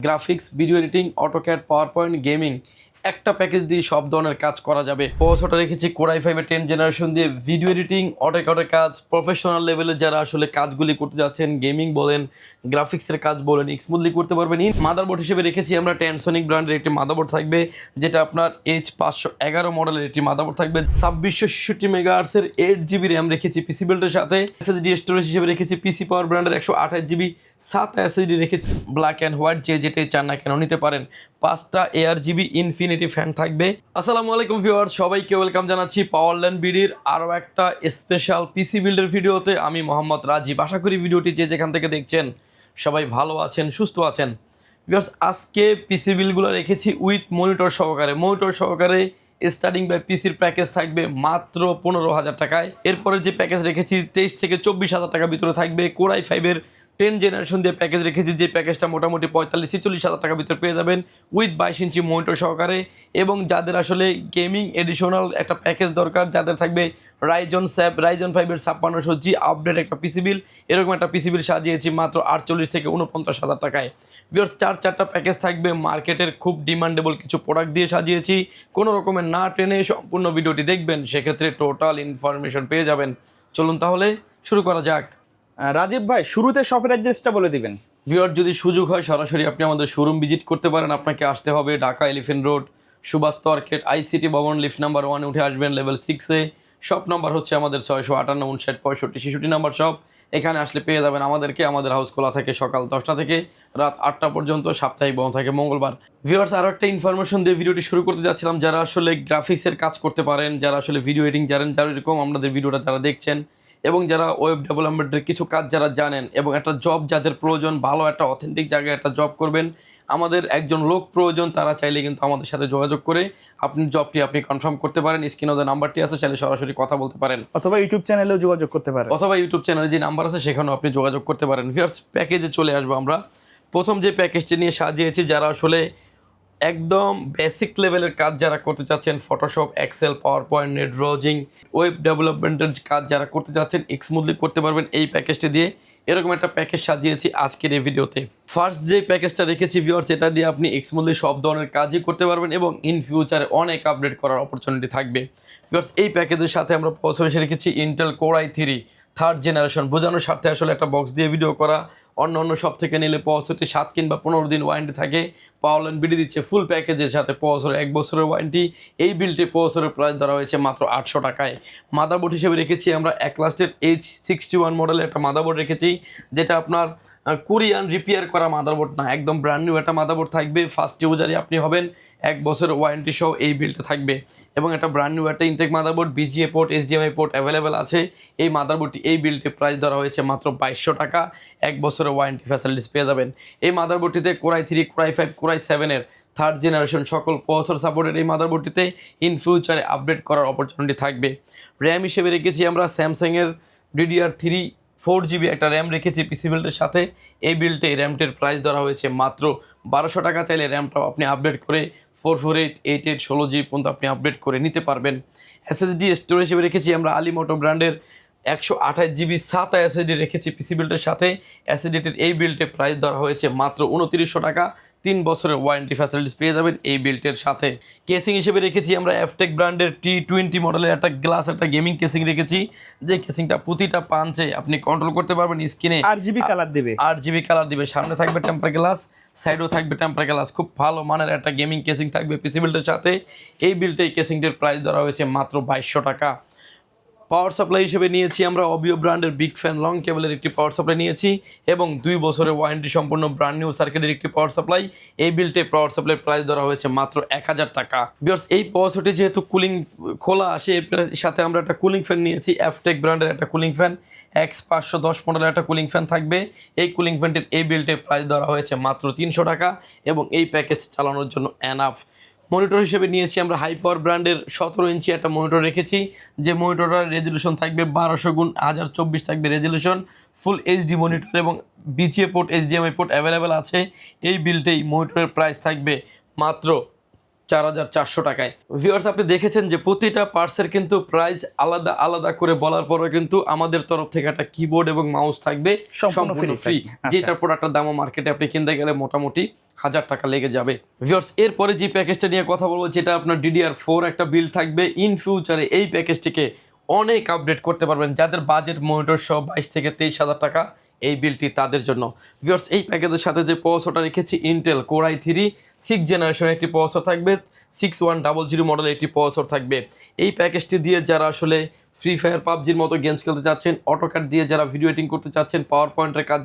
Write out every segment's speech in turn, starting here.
Graphics, video editing, AutoCAD, PowerPoint, gaming একটা package দিয়ে সব ধরনের কাজ করা যাবে। প্রসেসরটা রেখেছি Core i5 10 জেনারেশন দিয়ে ভিডিও এডিটিং, অটোক্যাডের কাজ, প্রফেশনাল লেভেলে যারা আসলে কাজগুলি করতে যাচ্ছেন, গেমিং বলেন, গ্রাফিক্সের কাজ বলেন, স্মুথলি করতে পারবেন। মাদারবোর্ড হিসেবে রেখেছি আমরা Tensonic ব্র্যান্ডের একটি মাদারবোর্ড থাকবে, যেটা আপনার H511 মডেলের একটি মাদারবোর্ড থাকবে। 2666 মেগাহার্টজের 8GB র্যাম রেখেছি পিসি বিল্ডের সাথে। এসএসডি স্টোরেজ হিসেবে রেখেছি পিসি পাওয়ার ব্র্যান্ডের 128GB 7 এসএসডি রেখেছি। ব্ল্যাক অ্যান্ড হোয়াইট যেটাই চান না কেন নিতে পারেন। 5টা ARGB ইনফিনিটি ফ্যান থাকবে। আসসালামু আলাইকুম ভিউয়ার্স, সবাইকে ওয়েলকাম জানাচ্ছি পাওয়ারল্যান্ড বিডির আরও একটা স্পেশাল পিসি বিল্ডের ভিডিওতে। আমি মোহাম্মদ রাজীব। আশা করি ভিডিওটি যে যেখান থেকে দেখছেন সবাই ভালো আছেন, সুস্থ আছেন। ভিউয়ার্স, আজকে পিসি বিলগুলো রেখেছি উইথ মনিটর সহকারে। স্টার্টিং বাই পিসির প্যাকেজ থাকবে মাত্র 15,000 টাকায়। এরপরে যে প্যাকেজ রেখেছি 23 থেকে 24,000 টাকার ভিতরে থাকবে। Core i5 10 জেনারেশন দিয়ে প্যাকেজ রেখেছি, যে প্যাকেজটা মোটামুটি 45-46,000 টাকার ভিতরে পেয়ে যাবেন উইথ 22 ইঞ্চি মনিটর সহকারে। এবং যাদের আসলে গেমিং এডিশনাল একটা প্যাকেজ দরকার, যাদের থাকবে Ryzen 5-এর 5600G আপডেট একটা পিসি বিল, এরকম একটা পিসি বিল সাজিয়েছি মাত্র 48 থেকে 49,000 টাকায়। ভিউয়ার্স, চারটা প্যাকেজ থাকবে। মার্কেটের খুব ডিমান্ডেবল কিছু প্রোডাক্ট দিয়ে সাজিয়েছি। কোনো রকমের না টেনে সম্পূর্ণ ভিডিওটি দেখবেন, সেক্ষেত্রে টোটাল ইনফরমেশন পেয়ে যাবেন। চলুন তাহলে শুরু করা যাক। রাজীব ভাই, শুরুতে শপের অ্যাড্রেসটা বলে দিবেন। ভিউয়ার, যদি সুযোগ হয় সরাসরি আপনি আমাদের শোরুম ভিজিট করতে পারেন। আপনাকে আসতে হবে Dhaka elephant road, Subhash market, ICT ভবন, লিফট নাম্বার 1 উঠে আসবেন লেভেল 6-এ। শপ নাম্বার হচ্ছে আমাদের 658 59 65 66 নাম্বার শপ। এখানে আসলে পেয়ে যাবেন আমাদেরকে। আমাদের হাউস খোলা থাকে সকাল 10টা থেকে রাত 8টা পর্যন্ত, সাপ্তাহিক বন্ধ থাকে মঙ্গলবার। ভিউয়ার্স, আরও একটা ইনফরমেশন দিয়ে ভিডিওটি শুরু করতে যাচ্ছিলাম। যারা আসলে গ্রাফিক্সের কাজ করতে পারেন, যারা আসলে ভিডিও এডিটিং জানেন, যারা এরকম আমাদের ভিডিওটা যারা দেখছেন, এবং যারা ওয়েব ডেভেলপমেন্টের কিছু কাজ যারা জানেন, এবং একটা জব যাদের প্রয়োজন, ভালো একটা অথেন্টিক জায়গায় একটা জব করবেন, আমাদের একজন লোক প্রয়োজন, তারা চাইলে কিন্তু আমাদের সাথে যোগাযোগ করে আপনি জবটি আপনি কনফার্ম করতে পারেন। স্ক্রিনে ওদের নাম্বারটি আছে, চাইলে সরাসরি কথা বলতে পারেন, অথবা ইউটিউব চ্যানেলেও যোগাযোগ করতে পারেন, অথবা ইউটিউব চ্যানেলে যে নাম্বার আছে সেখানেও আপনি যোগাযোগ করতে পারেন। ভিউয়ার্স, প্যাকেজে চলে আসবো আমরা। প্রথম যে প্যাকেজটি নিয়ে সাজিয়েছি, যারা আসলে একদম বেসিক লেভেলের কাজ যারা করতে চাচ্ছেন, Photoshop, Excel, PowerPoint, net browsing, web ডেভেলপমেন্টের কাজ যারা করতে চাচ্ছেন, স্মুথলি করতে পারবেন এই প্যাকেজটি দিয়ে। এরকম একটা প্যাকেজ সাজিয়েছি আজকের এই ভিডিওতে। ফার্স্ট যে প্যাকেজটা রেখেছি ভিউয়ার্স, এটা দিয়ে আপনি স্মুথলি সব ধরনের কাজই করতে পারবেন এবং ইন ফিউচারে অনেক আপডেট করার অপরচুনিটি থাকবে। ভিউয়ার্স, এই প্যাকেজের সাথে আমরা প্রসেসর রেখেছি Intel Core i3 3rd generation. বোঝানোর স্বার্থে আসলে একটা বক্স দিয়ে ভিডিও করা। অন্য সব থেকে নিলে প্রসেসরটি 7 কিংবা 15 দিন ওয়ারেন্টি থাকে। পাওয়ারল্যান্ড বিডি দিচ্ছে ফুল প্যাকেজের সাথে প্রসেসর 1 বছরের ওয়ারেন্টি। এই বিলটি প্রসেসরের প্রাইস ধরা হয়েছে মাত্র 800 টাকায়। মাদারবোর্ড হিসেবে রেখেছি আমরা Aclaste H61 মডেলের একটা মাদারবোর্ড রেখেছি, যেটা আপনার কোরিয়ান রিপেয়ার করা মাদারবোর্ড না, একদম ব্র্যান্ড নিউ একটা মাদারবোর্ড থাকবে। ফার্স্ট ইউজারই আপনি হবেন, 1 বছরের ওয়ারেন্টি সহ এই বিলটা থাকবে। এবং একটা ব্র্যান্ড নিউ একটা Intel motherboard, BGA port, HDMI port available আছে এই মাদারবোর্ডটি। এই বিলটির প্রাইস ধরা হয়েছে মাত্র 2200 টাকা। 1 বছরের ওয়ারেন্টি ফ্যাসিলিটিস পেয়ে যাবেন। এই মাদারবোর্ডটিতে Core i3, Core i5, Core i7-এর 3rd generation সকল প্রসেসর সাপোর্টেড এই মাদারবোর্ডটিতে ইন ফিউচারে আপডেট করার অপরচুনিটি থাকবে। র্যাম হিসেবে রেখেছি আমরা স্যামসাংয়ের DDR3 4GB একটা র্যাম রেখেছি পিসি বিল্ডের সাথে। এই বিল্ডে র্যামটির প্রাইস ধরা হয়েছে মাত্র 1200 টাকা। চাইলে র্যামটাও আপনি আপডেট করে 448, 88, 16GB পর্যন্ত আপনি আপডেট করে নিতে পারবেন। SSD স্টোরেজ হিসেবে রেখেছি আমরা আলিমোটো ব্র্যান্ডের 128GB 7 এসএসডি রেখেছি পিসি বিল্ডের সাথে। এসএসডিটির এই বিল্ডে প্রাইস ধরা হয়েছে মাত্র 2900 টাকা। 3 বছরের ওয়ারেন্টি ফ্যাসিলিটিস পেয়ে যাবেন এই বিল্টের সাথে। কেসিং হিসেবে রেখেছি আমরা F-Tech ব্র্যান্ডের T20 মডেলের একটা গ্লাস, একটা গেমিং কেসিং রেখেছি, যে কেসিংটা প্রতিটা পাঞ্চে আপনি কন্ট্রোল করতে পারবেন। স্ক্রিনে RGB কালার দিবে, সামনে থাকবে টেম্পার গ্লাস, সাইডেও থাকবে টেম্পার গ্লাস। খুব ভালো মানের একটা গেমিং কেসিং থাকবে পিসি বিল্টের সাথে। এই বিল্টের কেসিংটির প্রাইস ধরা হয়েছে মাত্র 2200 টাকা। পাওয়ার সাপ্লাই হিসেবে নিয়েছি আমরা অবিও ব্র্যান্ডের বিগ ফ্যান লং কেবলের একটি পাওয়ার সাপ্লাই নিয়েছি, এবং 2 বছরের ওয়ারেন্টি সম্পূর্ণ ব্র্যান্ড নিউ সার্কিটের একটি পাওয়ার সাপ্লাই। এই বিলটে পাওয়ার সাপ্লাইয়ের প্রাইস ধরা হয়েছে মাত্র 1000 টাকা। বিকজ এই পাওয়ার সাপ্লাই যেহেতু কুলিং খোলা আসে, এর সাথে আমরা একটা কুলিং ফ্যান নিয়েছি F-Tech ব্র্যান্ডের একটা কুলিং ফ্যান, X510 মডেলের একটা কুলিং ফ্যান থাকবে। এই কুলিং ফ্যানটির এই বিলটে প্রাইস ধরা হয়েছে মাত্র 300 টাকা, এবং এই প্যাকেজ চালানোর জন্য এনাফ। মনিটর হিসেবে নিয়েছি আমরা হাই পাওয়ার ব্র্যান্ডের 17 ইঞ্চি একটা মনিটর রেখেছি, যে মনিটরটার রেজলিউশন থাকবে 1200x1024 থাকবে রেজলিউশন, ফুল HD মনিটর, এবং BGA port, HDMI port available আছে। এই বিলটেই মনিটরের প্রাইস থাকবে মাত্র 4,400 টাকায়। ভিউয়ার্স, আপনি দেখেছেন যে প্রতিটা পার্টসের কিন্তু প্রাইস আলাদা আলাদা করে বলার পরও কিন্তু আমাদের তরফ থেকে একটা কিবোর্ড এবং মাউস থাকবে সম্পূর্ণ সম্পূর্ণ free ফ্রি, থাকবে। যেটার প্রোডাক্টের দামও মার্কেটে আপনি কিনতে গেলে মোটামুটি 1000 টাকা লেগে যাবে। ভিউয়ার্স, এরপরে যে প্যাকেজটা নিয়ে কথা বলবো, যেটা আপনার DDR4 একটা বিল থাকবে। ইন ফিউচারে এই প্যাকেজটিকে অনেক আপডেট করতে পারবেন। যাদের বাজেট মনিটর সহ 22 থেকে 23,000 টাকা, এই বিলটি তাদের জন্য। ভিউয়ার্স, এই প্যাকেজের সাথে যে প্রসেসরটা রেখেছি, ইন্টেল Core i3 6th জেনারেশনের একটি প্রসেসর থাকবে, 6100 মডেলের একটি প্রসেসর থাকবে। এই প্যাকেজটি দিয়ে যারা আসলে ফ্রি ফায়ার, পাবজির মতো গেমস খেলতে চাচ্ছেন, অটোক্যাড দিয়ে যারা ভিডিও এডিটিং করতে চাচ্ছেন, পাওয়ার পয়েন্টের কাজ,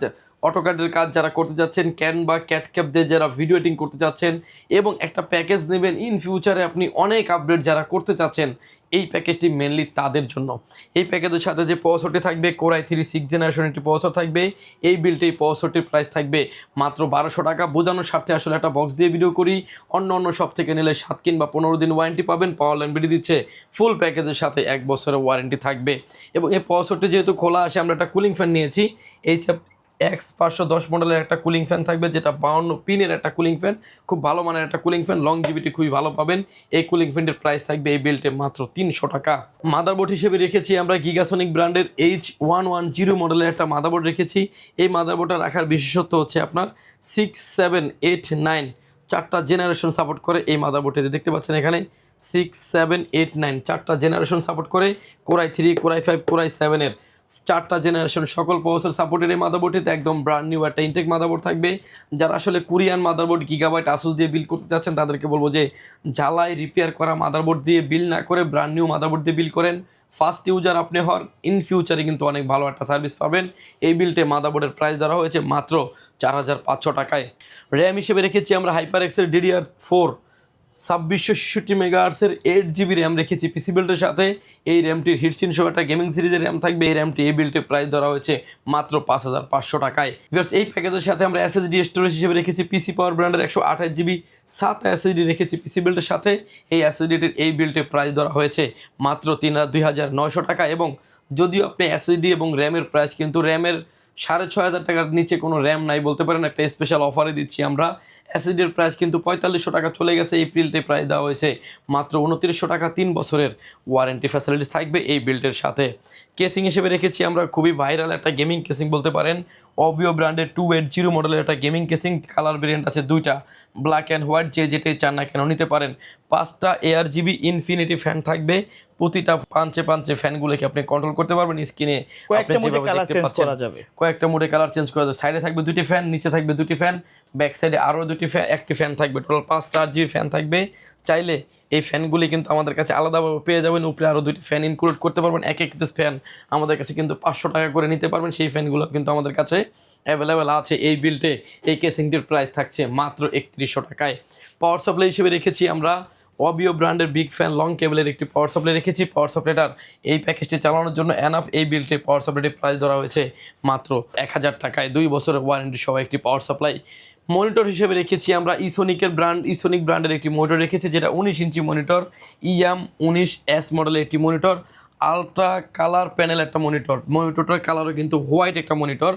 অটোক্যাডের কাজ যারা করতে চাচ্ছেন, ক্যানভা, ক্যাটক্যাপ দিয়ে যারা ভিডিও এডিটিং করতে চাচ্ছেন এবং একটা প্যাকেজ নেবেন ইন ফিউচারে আপনি অনেক আপডেট যারা করতে চাচ্ছেন, এই প্যাকেজটি মেনলি তাদের জন্য। এই প্যাকেজের সাথে যে প্রসেসরটি থাকবে, Core i3 6th জেনারেশন একটি প্রসেসর থাকবে। এই বিলটি, প্রসেসরটির প্রাইস থাকবে মাত্র 1200 টাকা। বোঝানোর স্বার্থে আসলে একটা বক্স দিয়ে ভিডিও করি। অন্য সব থেকে নিলে 7 কিংবা 15 দিন ওয়ারেন্টি পাবেন। পাওয়ার লাইন বিডি দিচ্ছে, ফুল প্যাকেজের সাথে 1 বছরের ওয়ারেন্টি থাকবে। এবং এই প্রসেসরটি যেহেতু খোলা আসে, আমরা একটা কুলিং ফ্যান নিয়েছি। X510 মডেলের একটা কুলিং ফ্যান থাকবে, যেটা 52 পিনের একটা কুলিং ফ্যান, খুব ভালো মানের একটা কুলিং ফ্যান, লংজিভিটি খুবই ভালো পাবেন। এই কুলিং ফ্যানটির প্রাইস থাকবে এই বিল্টে মাত্র 300 টাকা। মাদারবোর্ড হিসেবে রেখেছি আমরা গিগাসনিক ব্র্যান্ডের H110 মডেলের একটা মাদারবোর্ড রেখেছি। এই মাদারবোর্ডটা রাখার বিশেষত্ব হচ্ছে আপনার 6, 7, 8, 9 4টা জেনারেশন সাপোর্ট করে। এই মাদারবোর্ডটিতে দেখতে পাচ্ছেন এখানে 6, 7, 8, 9 4টা জেনারেশন সাপোর্ট করে। Core i3, Core i5, Core i7 এর 4টা জেনারেশন সকল প্রসেসর সাপোর্টের এই মাদারবোর্ডটিতে একদম ব্র্যান্ড নিউ একটা ইনটেক মাদারবোর্ড থাকবে। যারা আসলে কোরিয়ান মাদারবোর্ড গিগাবাইট আসুস দিয়ে বিল করতে চাচ্ছেন, তাদেরকে বলবো যে জ্বালাই রিপেয়ার করা মাদারবোর্ড দিয়ে বিল না করে ব্র্যান্ড নিউ মাদারবোর্ড দিয়ে বিল করেন। ফার্স্ট ইউজার আপনি হন, ইন ফিউচারে কিন্তু অনেক ভালো একটা সার্ভিস পাবেন। এই বিলটে মাদারবোর্ডের প্রাইস ধরা হয়েছে মাত্র 4,500 টাকায়। র্যাম হিসেবে রেখেছি আমরা HyperX-এর DDR4 2666 মেগাহার্টসের 8GB র্যাম রেখেছি পিসি বিল্টের সাথে। এই র্যামটির হিটসিন সহ একটা গেমিং সিরিজের র্যাম থাকবে। এই র্যামটি এই বিল্টের প্রাইস ধরা হয়েছে মাত্র 5,500 টাকায়। ভিউয়ার্স, এই প্যাকেজের সাথে আমরা SSD স্টোরেজ হিসেবে রেখেছি পিসি পাওয়ার ব্র্যান্ডের 128GB 7 SSD রেখেছি পিসি বিল্টের সাথে। এই SSDটির এই বিল্টের প্রাইস ধরা হয়েছে মাত্র 2,900 টাকা। এবং যদিও আপনি SSD এবং র্যামের প্রাইস, কিন্তু র্যামের 6,500 টাকার নিচে কোনো র্যাম নাই বলতে পারেন। একটা স্পেশাল অফারে দিচ্ছি আমরা। SSDর প্রাইস কিন্তু 4500 টাকা চলে গেছে। এই বিল্টে প্রাইস দেওয়া হয়েছে মাত্র 2900 টাকা। 3 বছরের ওয়ারেন্টি ফ্যাসিলিটিস থাকবে এই বিল্টের সাথে। কেসিং হিসেবে রেখেছি আমরা খুবই ভাইরাল একটা গেমিং কেসিং বলতে পারেন, অবিও ব্র্যান্ডের 280 মডেলের একটা গেমিং কেসিং। কালার ভেরিয়েন্ট আছে 2টা, ব্ল্যাক অ্যান্ড হোয়াইট, যেটাই চান না কেন নিতে পারেন। 5টা ARGB ইনফিনিটি ফ্যান থাকবে। প্রতিটা পাঞ্চে ফ্যানগুলোকে আপনি কন্ট্রোল করতে পারবেন স্ক্রিনে। আপনি যেভাবে দেখতে পাচ্ছেন কয়েকটা মোডে কালার চেঞ্জ করা যাবে। সাইডে থাকবে 2টি ফ্যান, নিচে থাকবে 2টি ফ্যান, ব্যাক সাইডে আরও 2টি ফ্যান, একটি ফ্যান থাকবে। টোটাল 5টা RGB ফ্যান থাকবে। চাইলে এই ফ্যানগুলি কিন্তু আমাদের কাছে আলাদাভাবে পেয়ে যাবেন। উপরে আরও 2টি ফ্যান ইনক্লুড করতে পারবেন। এক একটি ফ্যান আমাদের কাছে কিন্তু 500 টাকা করে নিতে পারবেন। সেই ফ্যানগুলো কিন্তু আমাদের কাছে অ্যাভেলেবেল আছে। এই বিল্টে এই কেসিংটির প্রাইস থাকছে মাত্র 3100 টাকায়। পাওয়ার সাপ্লাই হিসেবে রেখেছি আমরা অবিও ব্র্যান্ডের বিগ ফ্যান লং কেবলের একটি পাওয়ার সাপ্লাই রেখেছি। পাওয়ার সাপ্লাইটার এই প্যাকেজটি চালানোর জন্য এনাফ। এই বিলটি পাওয়ার সাপ্লাইটির প্রাইস ধরা হয়েছে মাত্র 1000 টাকায়। 2 বছরের ওয়ারেন্টি সহ একটি পাওয়ার সাপ্লাই। মনিটর হিসেবে রেখেছি আমরা ইসোনিক ব্র্যান্ডের একটি মনিটর রেখেছি, যেটা 19 ইঞ্চি মনিটর। EM19S মডেলের একটি মনিটর, আলট্রা কালার প্যানেল একটা মনিটরটার কালারও কিন্তু হোয়াইট একটা মনিটর।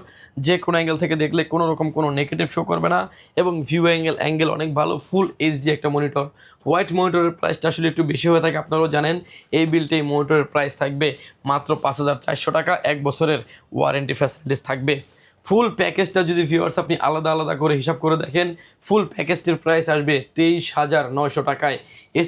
যে কোনো অ্যাঙ্গেল থেকে দেখলে কোনো রকম কোনো নেগেটিভ শো করবে না এবং ভিউ অ্যাঙ্গেল অনেক ভালো। ফুল HD একটা মনিটর। হোয়াইট মনিটরের প্রাইসটা আসলে একটু বেশি হয়ে থাকে, আপনারাও জানেন। এই বিলটে এই মনিটরের প্রাইস থাকবে মাত্র 5,400 টাকা। 1 বছরের ওয়ারেন্টি ফ্যাসিলিটিস থাকবে। ফুল প্যাকেজটা যদি ভিউয়ার্স আপনি আলাদা আলাদা করে হিসাব করে দেখেন, ফুল প্যাকেজটির প্রাইস আসবে 23,900 টাকায়।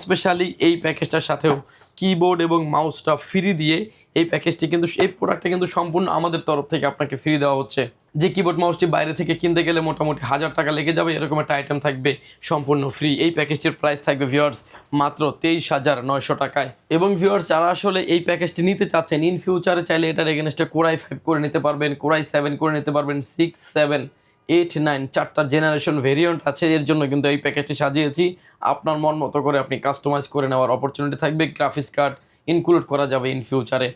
স্পেশালি এই প্যাকেজটার সাথেও কিবোর্ড এবং মাউসটা ফ্রি দিয়ে এই প্যাকেজটি কিন্তু, এই প্রোডাক্টটা কিন্তু সম্পূর্ণ আমাদের তরফ থেকে আপনাকে ফ্রি দেওয়া হচ্ছে। যে কিবোর্ড মাউসটি বাইরে থেকে কিনতে গেলে মোটামুটি 1000 টাকা লেগে যাবে, এরকম একটা আইটেম থাকবে সম্পূর্ণ ফ্রি। এই প্যাকেজটির প্রাইস থাকবে ভিউয়ার্স মাত্র 23,900 টাকায়। এবং ভিউয়ার্স, যারা আসলে এই প্যাকেজটি নিতে চাচ্ছেন ইন ফিউচারে, চাইলে এটার এগেনস্টে Core i5 করে নিতে পারবেন, Core i7 করে নিতে পারবেন। 6, 7, 8, 9 4টা জেনারেশন ভেরিয়েন্ট আছে। এর জন্য কিন্তু এই প্যাকেজটি সাজিয়েছি। আপনার মন মতো করে আপনি কাস্টমাইজ করে নেওয়ার অপরচুনিটি থাকবে। গ্রাফিক্স কার্ড ইনক্লুড করা যাবে ইন ফিউচারে।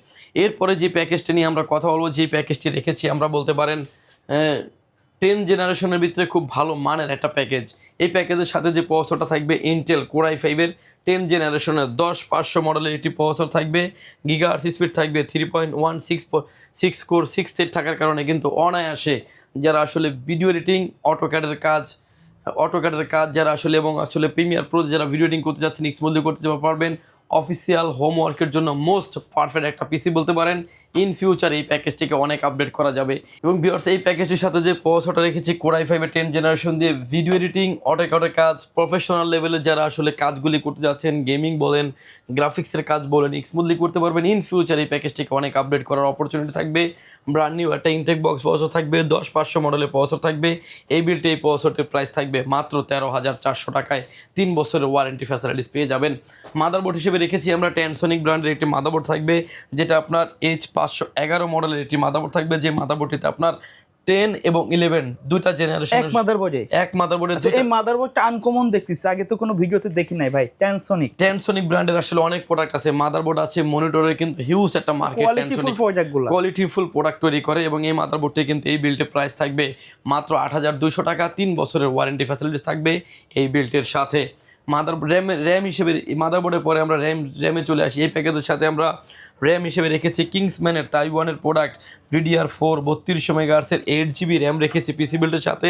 এরপরে যে প্যাকেজটি নিয়ে আমরা কথা বলবো, যে প্যাকেজটি রেখেছি আমরা বলতে পারেন 10 জেনারেশনের ভিতরে খুব ভালো মানের একটা প্যাকেজ। এই প্যাকেজের সাথে যে প্রসেসরটা থাকবে, ইন্টেল Core i5-এর 10 জেনারেশনের 10500 মডেলের একটি প্রসেসর থাকবে। গিগাহার্টজ স্পিড থাকবে 3.16 কোর 6 থ্রেড থাকার কারণে কিন্তু অনায়াসে যারা আসলে ভিডিও এডিটিং, অটোক্যাডের কাজ, অটোক্যাডের কাজ যারা আসলে এবং আসলে প্রিমিয়ার প্রো যারা ভিডিও এডিটিং করতে যাচ্ছেন স্মুথলি করতে পারবেন, অফিসিয়াল হোমওয়ার্কের জন্য মোস্ট পারফেক্ট একটা পিসি বলতে পারেন। ইন ফিউচার এই প্যাকেজটিকে অনেক আপডেট করা যাবে। এবং ভিউয়ার্স এই প্যাকেজটির সাথে যে প্রসেসরটা রেখেছি Core i5 10 জেনারেশন দিয়ে ভিডিও এডিটিং, অটোক্যাডের কাজ, প্রফেশনাল লেভেলে যারা আসলে কাজগুলি করতে যাচ্ছেন, গেমিং বলেন, গ্রাফিক্সের কাজ বলেন, স্মুথলি করতে পারবেন। ইন ফিউচার এই প্যাকেজটিকে অনেক আপডেট করার অপরচুনিটি থাকবে। ব্র্যান্ড নিউ একটা ইনটেক বক্স প্রসেসর থাকবে, 10500 মডেলের প্রসেসর থাকবে। এই বিলটি এই প্রসেসরটির প্রাইস থাকবে মাত্র 13,400 টাকায়। 3 বছরের ওয়ারেন্টি ফ্যাসিলিটিস পেয়ে যাবেন। মাদারবোর্ড হিসেবে রেখেছি আমরা Tensonic ব্র্যান্ডের একটি মাদারবোর্ড থাকবে, যেটা আপনার H511 মডেলের একটি মাদারবোর্ড থাকবে। যে মাদারবোর্ডটিতে আপনার 10 এবং 11 দুইটা জেনারেশন এক মাদারবোর্ডে এক মাদারবোর্ডের এই মাদারবোর্ডটা আনকমন দেখতেছি, আগে তো কোনো ভিডিওতে দেখি নাই ভাই। Tensonic ব্র্যান্ডের আসলে অনেক প্রোডাক্ট আছে, মাদারবোর্ড আছে, মনিটরের কিন্তু হিউজ একটা মার্কেট। কোয়ালিটিফুল প্রোডাক্টগুলো, কোয়ালিটিফুল প্রোডাক্ট তৈরি করে। এবং এই মাদারবোর্ডটি কিন্তু এই বিল্টের প্রাইস থাকবে মাত্র 8,200 টাকা। 3 বছরের ওয়ারেন্টি ফ্যাসিলিটিস থাকবে এই বিল্টের সাথে। র্যাম হিসেবে মাদারবোর্ডের পরে আমরা র্যামে চলে আসি। এই প্যাকেজের সাথে আমরা র্যাম হিসেবে রেখেছি কিংসম্যানের তাইওয়ানের প্রোডাক্ট DDR4 3200 মেগাহার্টজের 8GB র্যাম রেখেছি পিসি বিল্টের সাথে।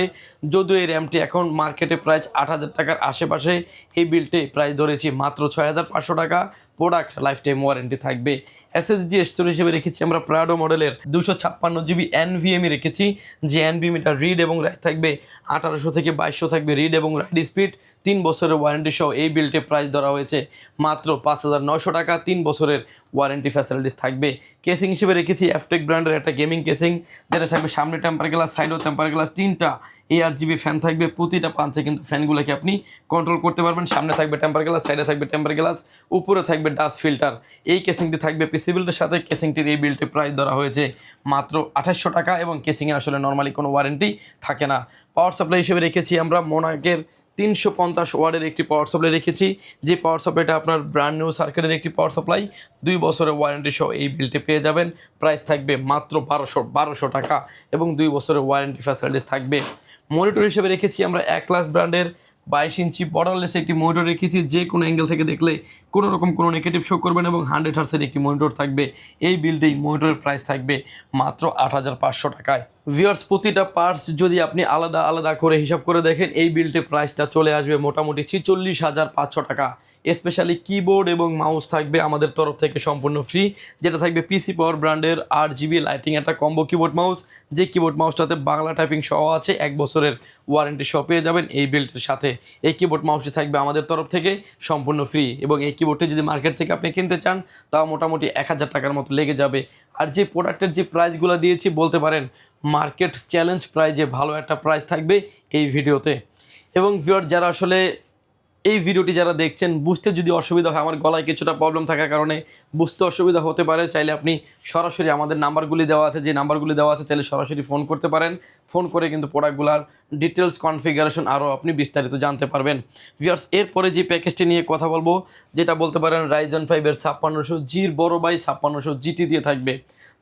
যদিও এই র্যামটি এখন মার্কেটে প্রাইস 8,000 টাকার আশেপাশে, এই বিল্টে প্রাইস ধরেছি মাত্র 6,500 টাকা। প্রোডাক্ট লাইফ টাইম ওয়ারেন্টি থাকবে। SSD স্টোরেজ হিসেবে রেখেছি আমরা প্রাডো মডেলের 256GB NVMe রেখেছি। যে NVMeটা রিড এবং রাইট থাকবে 1800 থেকে 2200 থাকবে রিড এবং রাইট স্পিড। 3 বছরের ওয়ারেন্টি সহ এই বিল্টে প্রাইস ধরা হয়েছে মাত্র 5,900 টাকা। 3 বছরের ওয়ারেন্টি ফ্যাসিলিটিস থাকবে। কেসিং হিসেবে রেখেছি এফটেক ব্র্যান্ডের একটা গেমিং কেসিং, যেটা থাকবে সামনে টেম্পার গ্লাস, সাইডেও টেম্পার গ্লাস, 3টা ARGB ফ্যান থাকবে। প্রতিটা পাঞ্চে কিন্তু ফ্যানগুলোকে আপনি কন্ট্রোল করতে পারবেন। সামনে থাকবে টেম্পার গ্লাস, সাইডে থাকবে টেম্পার গ্লাস, উপরে থাকবে ডাস্ট ফিল্টার। এই কেসিংটি থাকবে পিসি বিল্টের সাথে। কেসিংটির এই বিল্টে প্রাইস ধরা হয়েছে মাত্র 2800 টাকা। এবং কেসিংয়ে আসলে নর্মালি কোনো ওয়ারেন্টি থাকে না। পাওয়ার সাপ্লাই হিসেবে রেখেছি আমরা মোনাকের 350 ওয়াটের একটি পাওয়ার সাপ্লাই রেখেছি। যে পাওয়ার সাপ্লাইটা আপনার ব্র্যান্ড নিউ সার্কিটের একটি পাওয়ার সাপ্লাই। 2 বছরের ওয়ারেন্টি সহ এই বিলটি পেয়ে যাবেন। প্রাইস থাকবে মাত্র 1200 টাকা এবং 2 বছরের ওয়ারেন্টি ফ্যাসিলিটিস থাকবে। মনিটর হিসেবে রেখেছি আমরা অ্যাক্লাস ব্র্যান্ডের 22 ইঞ্চি বর্ডারলেস একটি মনিটর রেখেছি। যে কোনো অ্যাঙ্গেল থেকে দেখলে কোনো রকম কোনো নেগেটিভ শো করবে না এবং 100 হার্টজের একটি মনিটর থাকবে। এই বিল্ডেই মনিটরের প্রাইস থাকবে মাত্র 8,500 টাকায়। ভিউয়ার্স প্রতিটা পার্টস যদি আপনি আলাদা আলাদা করে হিসাব করে দেখেন, এই বিল্ডের প্রাইসটা চলে আসবে মোটামুটি 46,500 টাকা। স্পেশালি কিবোর্ড এবং মাউস থাকবে আমাদের তরফ থেকে সম্পূর্ণ ফ্রি, যেটা থাকবে পিসি পাওয়ার ব্র্যান্ডের 8GB লাইটিং একটা কম্বো কিবোর্ড মাউস। যে কিবোর্ড মাউসটাতে বাংলা টাইপিং সহ আছে, 1 বছরের ওয়ারেন্টি সহ পেয়ে যাবেন এই বিল্ডের সাথে। এই কিবোর্ড মাউসটি থাকবে আমাদের তরফ থেকে সম্পূর্ণ ফ্রি। এবং এই কিবোর্ডটি যদি মার্কেট থেকে আপনি কিনতে চান, তাও মোটামুটি 1,000 টাকার মতো লেগে যাবে। আর যে প্রোডাক্টের যে প্রাইসগুলো দিয়েছি, বলতে পারেন মার্কেট চ্যালেঞ্জ প্রাইজে ভালো একটা প্রাইস থাকবে এই ভিডিওতে। এবং ভিউয়ার যারা আসলে এই ভিডিওটি যারা দেখছেন, বুঝতে যদি অসুবিধা হয়, আমার গলায় কিছুটা প্রবলেম থাকার কারণে বুঝতে অসুবিধা হতে পারে, চাইলে আপনি সরাসরি আমাদের নাম্বারগুলি দেওয়া আছে, যে নাম্বারগুলি দেওয়া আছে চাইলে সরাসরি ফোন করতে পারেন। ফোন করে কিন্তু প্রোডাক্টগুলোর ডিটেলস কনফিগারেশন আরও আপনি বিস্তারিত জানতে পারবেন। ভিউয়ার্স এরপরে যে প্যাকেজটি নিয়ে কথা বলবো, যেটা বলতে পারেন Ryzen 5-এর 5600G'র বড় ভাই 5600 GT দিয়ে থাকবে।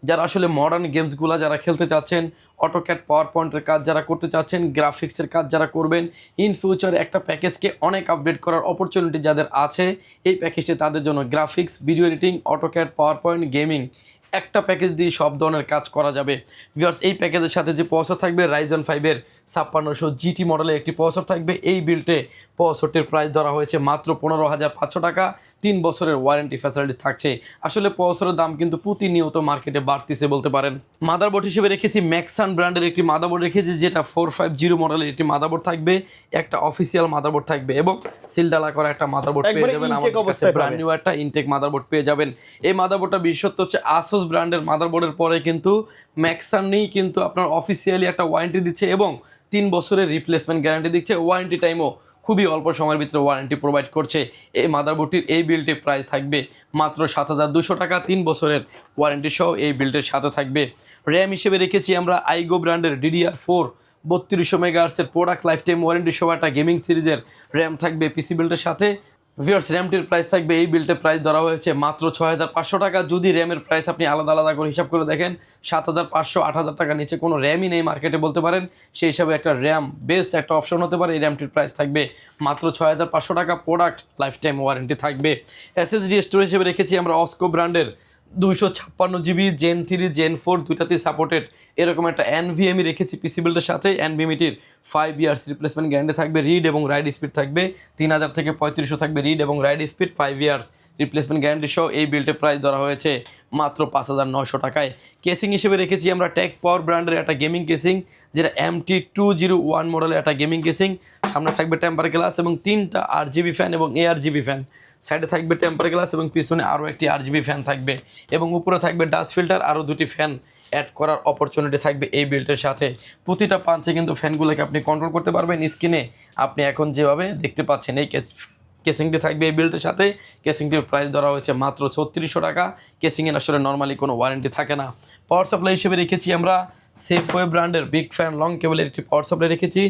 যারা আসলে মডার্ন গেমসগুলো যারা খেলতে চাচ্ছেন, অটোক্যাড পাওয়ার পয়েন্টের কাজ যারা করতে চাচ্ছেন, গ্রাফিক্সের কাজ যারা করবেন, ইন ফিউচার একটা প্যাকেজকে অনেক আপডেট করার অপরচুনিটি যাদের আছে, এই প্যাকেজটি তাদের জন্য। Graphics, video editing, AutoCAD, power point, gaming একটা প্যাকেজ দিয়ে সব ধরনের কাজ করা যাবে। ভিউয়ার্স এই প্যাকেজের সাথে যে প্রসেসর থাকবে Ryzen 5-এর 5600 GT মডেলের একটি প্রসেসর থাকবে। এই বিল্টে প্রসেসরটির প্রাইস ধরা হয়েছে মাত্র 15,500 টাকা। 3 বছরের ওয়ারেন্টি ফ্যাসিলিটিস থাকছে। আসলে প্রসেসরের দাম কিন্তু প্রতিনিয়ত মার্কেটে বাড়তিছে বলতে পারেন। মাদারবোর্ড হিসেবে রেখেছি ম্যাক্সান ব্র্যান্ডের একটি মাদারবোর্ড রেখেছি, যেটা 450 মডেলের একটি মাদারবোর্ড থাকবে। একটা অফিসিয়াল মাদারবোর্ড থাকবে এবং সিলডালা করা একটা মাদারবোর্ড পেয়ে যাবেন। আমাদের কাছে ব্র্যান্ড নিউ একটা ইনটেক মাদারবোর্ড পেয়ে যাবেন। এই মাদারবোর্ডটা বিশেষত্ব হচ্ছে আসুস ব্র্যান্ডের মাদারবোর্ডের পরে কিন্তু ম্যাক্সানই কিন্তু আপনার অফিসিয়ালি একটা ওয়ারেন্টি দিচ্ছে এবং 3 বছরের রিপ্লেসমেন্ট গ্যারান্টি দিচ্ছে। ওয়ারেন্টি টাইমও খুবই অল্প সময়ের ভিতরে ওয়ারেন্টি প্রোভাইড করছে। এই মাদারবোর্ডটির এই বিল্ডটির প্রাইস থাকবে মাত্র 7,200 টাকা। 3 বছরের ওয়ারেন্টি সহ এই বিল্ডের সাথে থাকবে। র্যাম হিসেবে রেখেছি আমরা আইগো ব্র্যান্ডের DDR4 3200 মেগাহার্টজের প্রোডাক্ট লাইফ টাইম ওয়ারেন্টি সহ একটা গেমিং সিরিজের র্যাম থাকবে পিসি বিল্ডের সাথে। ভিউয়ার্স র্যামটির প্রাইস থাকবে, এই বিল্টের প্রাইস ধরা হয়েছে মাত্র 6,500 টাকা। যদি র্যামের প্রাইস আপনি আলাদা আলাদা করে হিসাব করে দেখেন, 7,500 8,000 টাকার নিচে কোনো র্যামই নেই মার্কেটে বলতে পারেন। সেই হিসাবে একটা র্যাম বেস্ট একটা অপশন হতে পারে। এই র্যামটির প্রাইস থাকবে মাত্র 6,500 টাকা। প্রোডাক্ট লাইফ টাইম ওয়ারেন্টি থাকবে। SSD স্টোরেজ হিসেবে রেখেছি আমরা অস্কো ব্র্যান্ডের 256 GB Gen 3 Gen 4 দুইটাতেই সাপোর্টেড এরকম একটা NVMe রেখেছি পিসি বিল্ডের সাথে। NVMe-টির 5 ইয়ার্স রিপ্লেসমেন্ট গ্যারান্টি থাকবে, রিড এবং রাইড স্পিড থাকবে 3000 থেকে 3500 থাকবে রিড এবং ride speed, 5 years replacement guarantee সহ এই বিল্ডের প্রাইস ধরা হয়েছে মাত্র 5900 টাকায়। কেসিং হিসেবে রেখেছি আমরা টেক পাওয়ার ব্র্যান্ডের একটা গেমিং কেসিং, যেটা MT201 মডেলের একটা গেমিং কেসিং। সামনে থাকবে টেম্পার গ্লাস এবং 3টা RGB ফ্যান এবং ARGB ফ্যান, সাইডে থাকবে টেম্পার গ্লাস এবং পিছনে আরও একটি RGB ফ্যান থাকবে এবং উপরে থাকবে ডাস্ট ফিল্টার, আরও 2টি ফ্যান অ্যাড করার অপরচুনিটি থাকবে এই বিল্ডের সাথে। প্রতিটা পাঞ্চে কিন্তু ফ্যানগুলোকে আপনি কন্ট্রোল করতে পারবেন স্ক্রিনে, আপনি এখন যেভাবে দেখতে পাচ্ছেন। এই কেসিংটি থাকবে এই বিল্ডের সাথে। কেসিংটির প্রাইস ধরা হয়েছে মাত্র 3600 টাকা। কেসিংয়ের আসলে নর্মালি কোনো ওয়ারেন্টি থাকে না। পাওয়ার সাপ্লাই হিসেবে রেখেছি আমরা সেফওয়ে ব্র্যান্ডের বিগ ফ্যান লং কেবলের একটি পাওয়ার সাপ্লাই রেখেছি,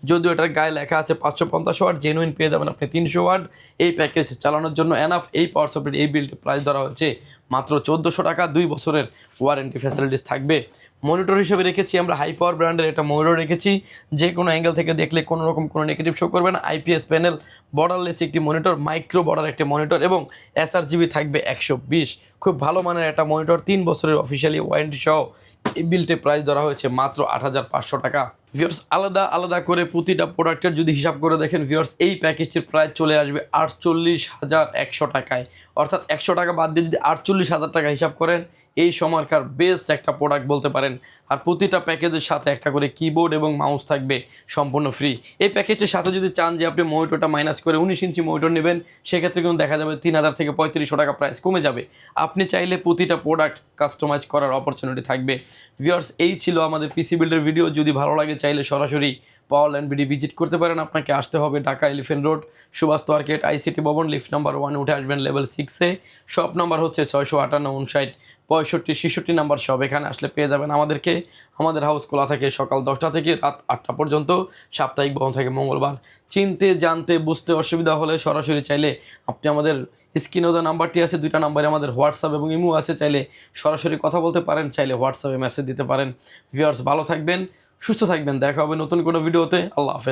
যদিও এটার গায়ে লেখা আছে 550 ওয়াট, জেনুইন পেয়ে যাবেন আপনি 300 ওয়াট। এই প্যাকেজ চালানোর জন্য এনাফ। এই পাওয়ার সাপ্লাই এই বিল্ডের প্রাইস ধরা হচ্ছে মাত্র 1400 টাকা। 2 বছরের ওয়ারেন্টি ফ্যাসিলিটিস থাকবে। মনিটর হিসেবে রেখেছি আমরা হাই পাওয়ার ব্র্যান্ডের একটা মনিটর রেখেছি, যে কোনো অ্যাঙ্গেল থেকে দেখলে কোনো রকম কোনো নেগেটিভ শো করবে না। IPS প্যানেল, বর্ডারলেস একটি মনিটর, মাইক্রো বর্ডার একটি মনিটর এবং SRGB থাকবে 120। খুব ভালো মানের একটা মনিটর, 3 বছরের অফিসিয়ালি ওয়ারেন্টি সহ এই বিলটির প্রাইস ধরা হয়েছে মাত্র 8500 টাকা। ভিউয়ার্স, আলাদা আলাদা করে প্রতিটা প্রোডাক্টের যদি হিসাব করে দেখেন ভিউয়ার্স, এই প্যাকেজটির প্রাইস চলে আসবে 48,100 টাকায়। অর্থাৎ 100 টাকা বাদ দিয়ে যদি 48,000 টাকা হিসাব করেন, এই সময়কার বেস্ট একটা প্রোডাক্ট বলতে পারেন। আর প্রতিটা প্যাকেজের সাথে একটা করে কিবোর্ড এবং মাউস থাকবে সম্পূর্ণ ফ্রি। এই প্যাকেজের সাথে যদি চান যে আপনি মনিটরটা মাইনাস করে 19 ইঞ্চি মনিটর নেবেন, সেক্ষেত্রে কিন্তু দেখা যাবে 3000 থেকে 3500 টাকা প্রাইস কমে যাবে। আপনি চাইলে প্রতিটা প্রোডাক্ট কাস্টমাইজ করার অপরচুনিটি থাকবে। ভিউয়ার্স, এই ছিল আমাদের পিসি বিল্ডের ভিডিও। যদি ভালো লাগে চাইলে সরাসরি পাওয়ার ল্যান্ড বিডি ভিজিট করতে পারেন। আপনাকে আসতে হবে Dhaka elephant road, Subhash market, ICT ভবন, লিফট নাম্বার 1 উঠে আসবেন লেভেল 6-এ। শপ নাম্বার হচ্ছে 658 59 65 66 নাম্বার শপ। এখানে আসলে পেয়ে যাবেন আমাদেরকে। আমাদের হাউস খোলা থাকে সকাল 10টা থেকে রাত 8টা পর্যন্ত, সাপ্তাহিক বন্ধ থাকে মঙ্গলবার। চিনতে জানতে বুঝতে অসুবিধা হলে সরাসরি চাইলে আপনি আমাদের স্ক্রিনে দেওয়া নাম্বারটি আছে, 2টা নাম্বারে আমাদের হোয়াটসঅ্যাপ এবং ইমো আছে, চাইলে সরাসরি কথা বলতে পারেন, চাইলে হোয়াটসঅ্যাপে মেসেজ দিতে পারেন। ভিউয়ার্স, ভালো থাকবেন, সুস্থ থাকবেন, দেখা হবে নতুন কোনো ভিডিওতে। আল্লাহ হাফেজ।